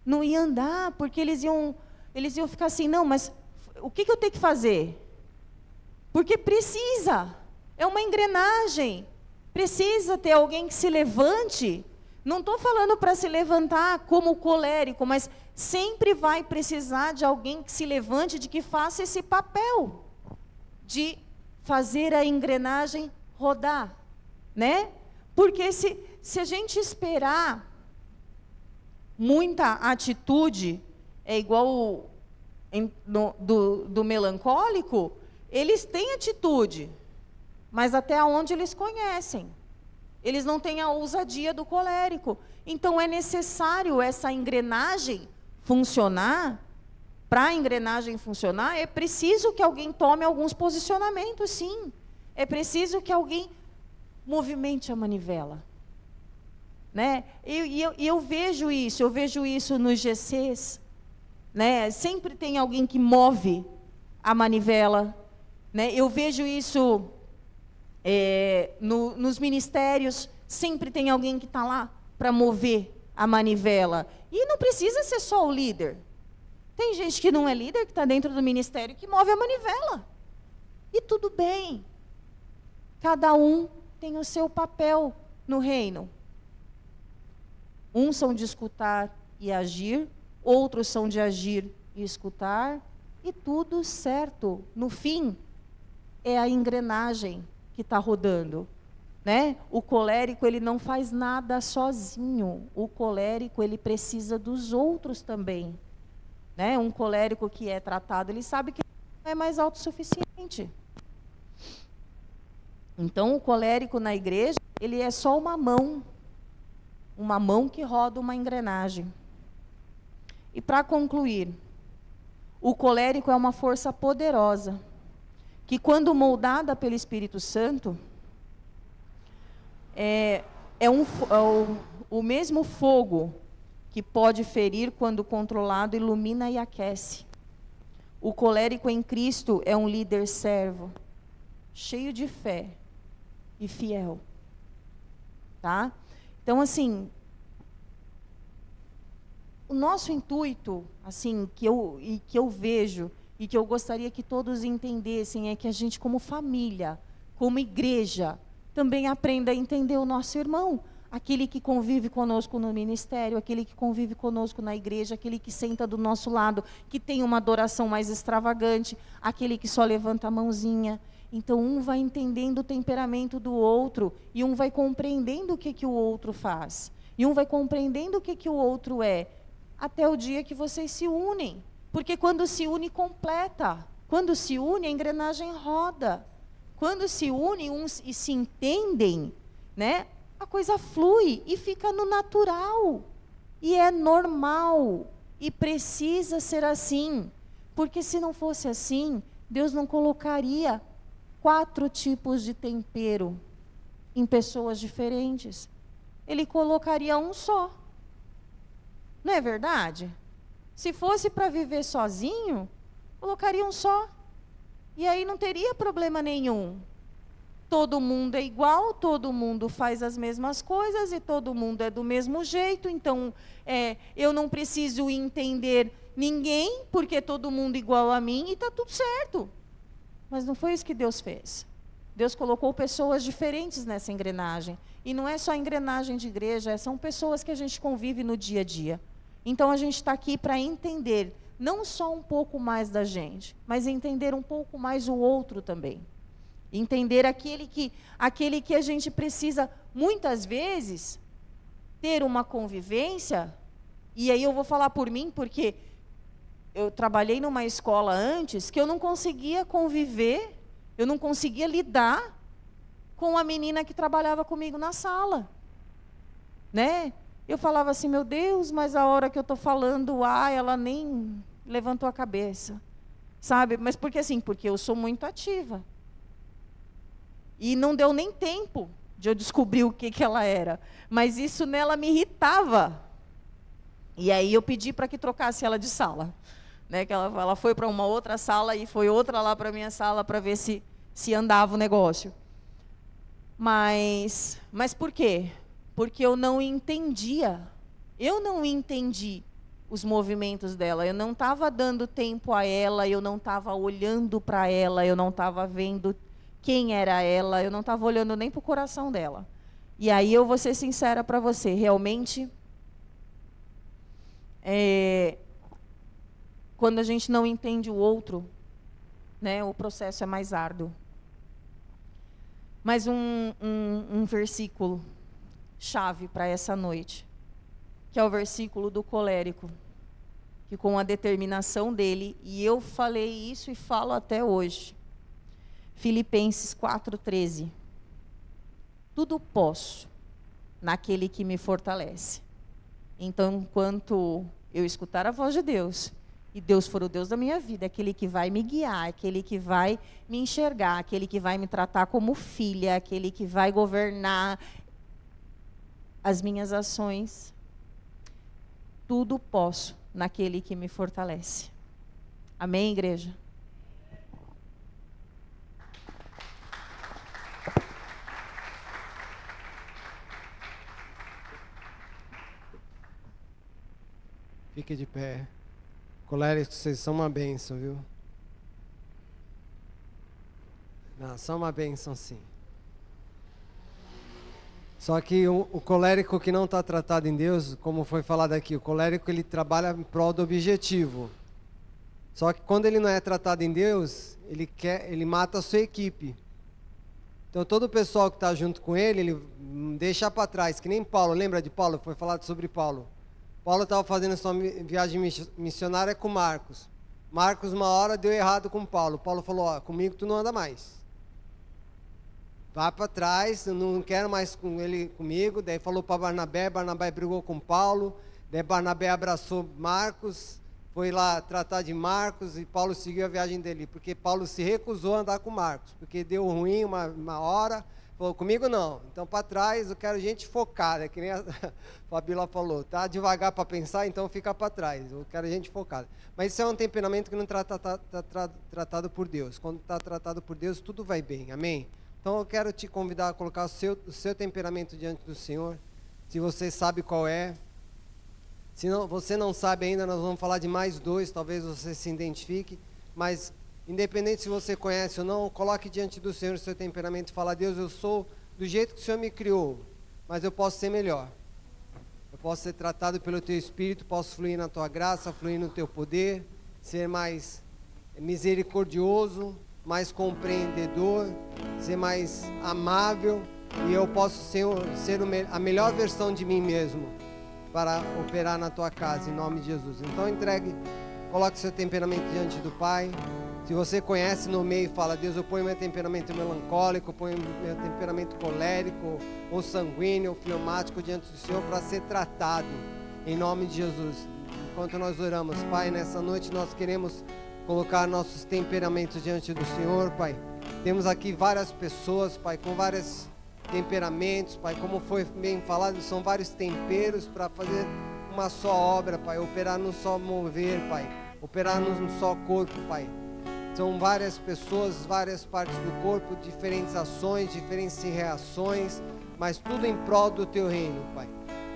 Não ia andar, porque eles iam ficar assim, não, mas o que eu tenho que fazer? Porque precisa, é uma engrenagem. Precisa ter alguém que se levante. Não estou falando para se levantar como colérico, mas sempre vai precisar de alguém que se levante, de que faça esse papel de fazer a engrenagem rodar, né? Porque se a gente esperar muita atitude, é igual do melancólico, eles têm atitude, mas até onde eles conhecem. Eles não têm a ousadia do colérico. Então é necessário essa engrenagem funcionar. Para a engrenagem funcionar, é preciso que alguém tome alguns posicionamentos, sim. É preciso que alguém movimente a manivela. Né? Eu vejo isso nos GCs. Né? Sempre tem alguém que move a manivela. Né? Eu vejo isso nos ministérios, sempre tem alguém que está lá para mover a manivela. E não precisa ser só o líder. Tem gente que não é líder, que está dentro do ministério, que move a manivela. E tudo bem. Cada um tem o seu papel no reino. Uns são de escutar e agir, outros são de agir e escutar, e tudo certo. No fim, é a engrenagem que está rodando. Né? O colérico, ele não faz nada sozinho. O colérico, ele precisa dos outros também. Né? Um colérico que é tratado, ele sabe que não é mais autossuficiente. Então, o colérico na igreja, ele é só uma mão que roda uma engrenagem. E para concluir, o colérico é uma força poderosa, que quando moldada pelo Espírito Santo, o mesmo fogo que pode ferir quando controlado, ilumina e aquece. O colérico em Cristo é um líder servo, cheio de fé e fiel. Tá? Então, assim, o nosso intuito, assim, que eu vejo e que eu gostaria que todos entendessem, é que a gente, como família, como igreja, também aprenda a entender o nosso irmão, aquele que convive conosco no ministério, aquele que convive conosco na igreja, aquele que senta do nosso lado, que tem uma adoração mais extravagante, aquele que só levanta a mãozinha. Então, um vai entendendo o temperamento do outro, e um vai compreendendo o que o outro faz. E um vai compreendendo o que o outro é, até o dia que vocês se unem. Porque quando se une, completa. Quando se une, a engrenagem roda. Quando se unem uns e se entendem, né, a coisa flui e fica no natural. E é normal. E precisa ser assim. Porque se não fosse assim, Deus não colocaria 4 tipos de tempero em pessoas diferentes. Ele colocaria um só. Não é verdade? Se fosse para viver sozinho, colocaria um só. E aí não teria problema nenhum. Todo mundo é igual, todo mundo faz as mesmas coisas e todo mundo é do mesmo jeito. Então, eu não preciso entender ninguém, porque todo mundo é igual a mim e está tudo certo. Mas não foi isso que Deus fez. Deus colocou pessoas diferentes nessa engrenagem. E não é só engrenagem de igreja, são pessoas que a gente convive no dia a dia. Então a gente está aqui para entender, não só um pouco mais da gente, mas entender um pouco mais o outro também. Entender aquele que a gente precisa, muitas vezes, ter uma convivência. E aí eu vou falar por mim, porque eu trabalhei numa escola antes que eu não conseguia conviver, eu não conseguia lidar com a menina que trabalhava comigo na sala, né? Eu falava assim, meu Deus, mas a hora que eu estou falando, ela nem levantou a cabeça, sabe? Mas porque assim, porque eu sou muito ativa. E não deu nem tempo de eu descobrir o que ela era. Mas isso nela me irritava. E aí eu pedi para que trocasse ela de sala. Né? Que ela foi para uma outra sala e foi outra lá para a minha sala para ver se andava o negócio. Mas por quê? Porque eu não entendia. Eu não entendi os movimentos dela. Eu não estava dando tempo a ela, eu não estava olhando para ela, eu não estava vendo quem era ela, eu não estava olhando nem para o coração dela. E aí eu vou ser sincera para você, realmente, quando a gente não entende o outro, né, o processo é mais árduo. Mais um versículo chave para essa noite, que é o versículo do colérico, que com a determinação dele, e eu falei isso e falo até hoje, Filipenses 4,13. Tudo posso naquele que me fortalece. Então, enquanto eu escutar a voz de Deus, e Deus for o Deus da minha vida, aquele que vai me guiar, aquele que vai me enxergar, aquele que vai me tratar como filha, aquele que vai governar as minhas ações, tudo posso naquele que me fortalece. Amém, igreja? Fique de pé. Coléricos, vocês são uma bênção, viu? Não, são uma bênção, sim. Só que o colérico que não está tratado em Deus, como foi falado aqui, o colérico ele trabalha em prol do objetivo. Só que quando ele não é tratado em Deus, ele mata a sua equipe. Então todo o pessoal que está junto com ele deixa para trás, que nem Paulo. Lembra de Paulo? Foi falado sobre Paulo. Paulo estava fazendo sua viagem missionária com Marcos. Marcos, uma hora, deu errado com Paulo. Paulo falou, comigo tu não anda mais. Vá para trás, eu não quero mais comigo. Daí falou para Barnabé, Barnabé brigou com Paulo. Daí Barnabé abraçou Marcos, foi lá tratar de Marcos e Paulo seguiu a viagem dele. Porque Paulo se recusou a andar com Marcos, porque deu ruim uma hora. Falou, comigo não, então para trás eu quero gente focada, que nem a Fabíola falou, tá devagar para pensar, então fica para trás, eu quero gente focada. Mas isso é um temperamento que não está tratado por Deus. Quando está tratado por Deus, tudo vai bem, amém? Então eu quero te convidar a colocar o seu temperamento diante do Senhor, se você sabe qual é. Se não, você não sabe ainda, nós vamos falar de mais 2, talvez você se identifique, mas independente se você conhece ou não, coloque diante do Senhor o seu temperamento e fala, Deus, eu sou do jeito que o Senhor me criou. mas eu posso ser melhor. Eu posso ser tratado pelo Teu Espírito, posso fluir na Tua graça, fluir no Teu poder, ser mais misericordioso, mais compreendedor, ser mais amável, e eu posso ser a melhor versão de mim mesmo para operar na Tua casa, em nome de Jesus. Então coloque seu temperamento diante do Pai. Se você conhece, nomeie e fala: Deus, eu ponho meu temperamento melancólico, eu ponho meu temperamento colérico, ou sanguíneo, ou fleumático diante do Senhor para ser tratado, em nome de Jesus. Enquanto nós oramos, Pai, nessa noite nós queremos colocar nossos temperamentos diante do Senhor, Pai. Temos aqui várias pessoas, Pai, com vários temperamentos, Pai, como foi bem falado, são vários temperos para fazer uma só obra, Pai, operar num só mover, Pai, operar num só corpo, Pai. São várias pessoas, várias partes do corpo, diferentes ações, diferentes reações, mas tudo em prol do Teu reino, Pai.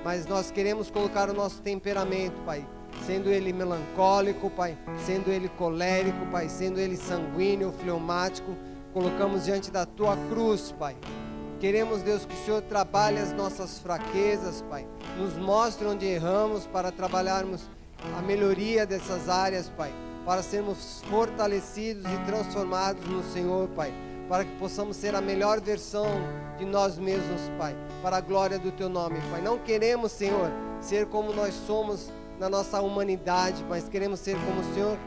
Mas nós queremos colocar o nosso temperamento, Pai, sendo ele melancólico, Pai, sendo ele colérico, Pai, sendo ele sanguíneo, fleumático, colocamos diante da Tua cruz, Pai. Queremos, Deus, que o Senhor trabalhe as nossas fraquezas, Pai, nos mostre onde erramos para trabalharmos a melhoria dessas áreas, Pai, para sermos fortalecidos e transformados no Senhor, Pai, para que possamos ser a melhor versão de nós mesmos, Pai, para a glória do Teu nome, Pai. Não queremos, Senhor, ser como nós somos na nossa humanidade, mas queremos ser como o Senhor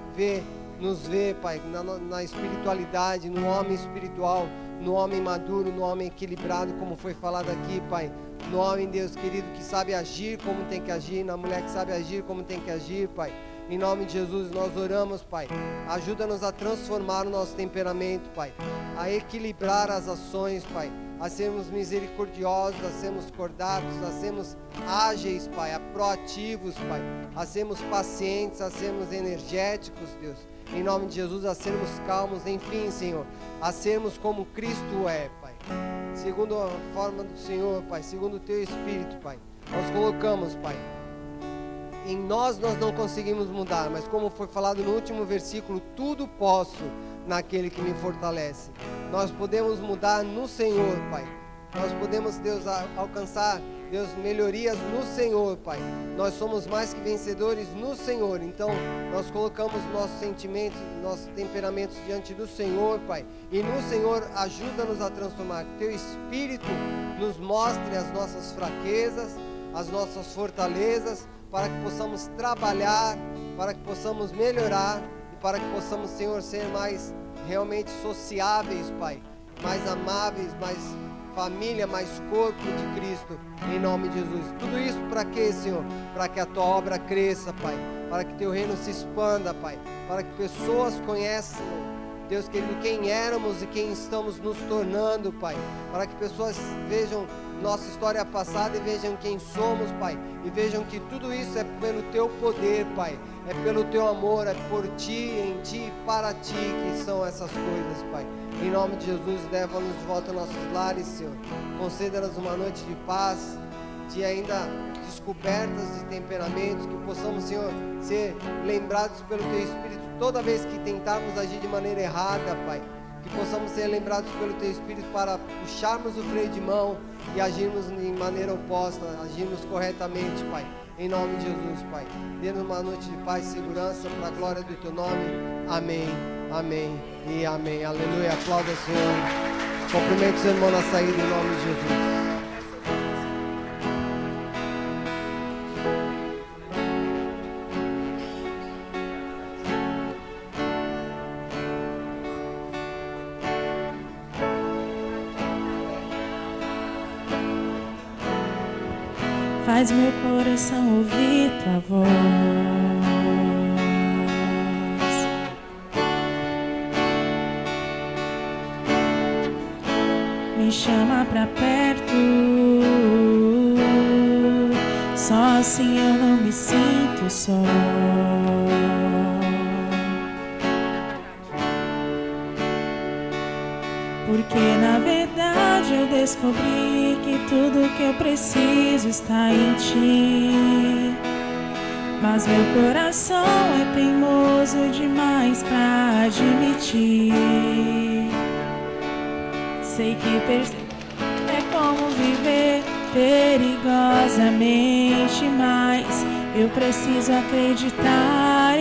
nos vê, Pai, na espiritualidade, no homem espiritual, no homem maduro, no homem equilibrado, como foi falado aqui, Pai. No homem, Deus querido, que sabe agir como tem que agir, na mulher que sabe agir como tem que agir, Pai. Em nome de Jesus nós oramos, Pai. Ajuda-nos a transformar o nosso temperamento, Pai, a equilibrar as ações, Pai, a sermos misericordiosos, a sermos cordatos, a sermos ágeis, Pai, a proativos, Pai, a sermos pacientes, a sermos energéticos, Deus. Em nome de Jesus, a sermos calmos, enfim, Senhor, a sermos como Cristo é, Pai. Segundo a forma do Senhor, Pai, segundo o Teu Espírito, Pai. Nós colocamos, Pai, em nós não conseguimos mudar, mas como foi falado no último versículo, tudo posso naquele que me fortalece. Nós podemos mudar no Senhor, Pai. Nós podemos, Deus, alcançar, Deus, melhorias no Senhor, Pai. Nós somos mais que vencedores no Senhor. Então, nós colocamos nossos sentimentos, nossos temperamentos diante do Senhor, Pai. E no Senhor, ajuda-nos a transformar. Que Teu Espírito nos mostre as nossas fraquezas, as nossas fortalezas, para que possamos trabalhar, para que possamos melhorar e para que possamos, Senhor, ser mais realmente sociáveis, Pai, mais amáveis, mais família, mais corpo de Cristo, em nome de Jesus. Tudo isso para quê, Senhor? Para que a Tua obra cresça, Pai, para que Teu reino se expanda, Pai, para que pessoas conheçam, Deus querido, quem éramos e quem estamos nos tornando, Pai, para que pessoas vejam nossa história passada e vejam quem somos, Pai, e vejam que tudo isso é pelo Teu poder, Pai, é pelo Teu amor, é por Ti, em Ti e para Ti que são essas coisas, Pai. Em nome de Jesus, leva-nos de volta aos nossos lares, Senhor. Conceda-nos uma noite de paz, de ainda descobertas de temperamentos, que possamos, Senhor, ser lembrados pelo Teu Espírito toda vez que tentarmos agir de maneira errada, Pai. Que possamos ser lembrados pelo Teu Espírito para puxarmos o freio de mão e agirmos de maneira oposta, agirmos corretamente, Pai. Em nome de Jesus, Pai. Dê-nos uma noite de paz e segurança para a glória do Teu nome. Amém, amém e amém. Aleluia. Aplauda o Senhor. Cumprimento o seu irmão na saída em nome de Jesus. Faz meu coração ouvir Tua voz, me chama pra perto, só assim eu não me sinto só. Porque na verdade eu descobri que tudo que eu preciso está em Ti. Mas meu coração é teimoso demais pra admitir. Sei que é como viver perigosamente, mas eu preciso acreditar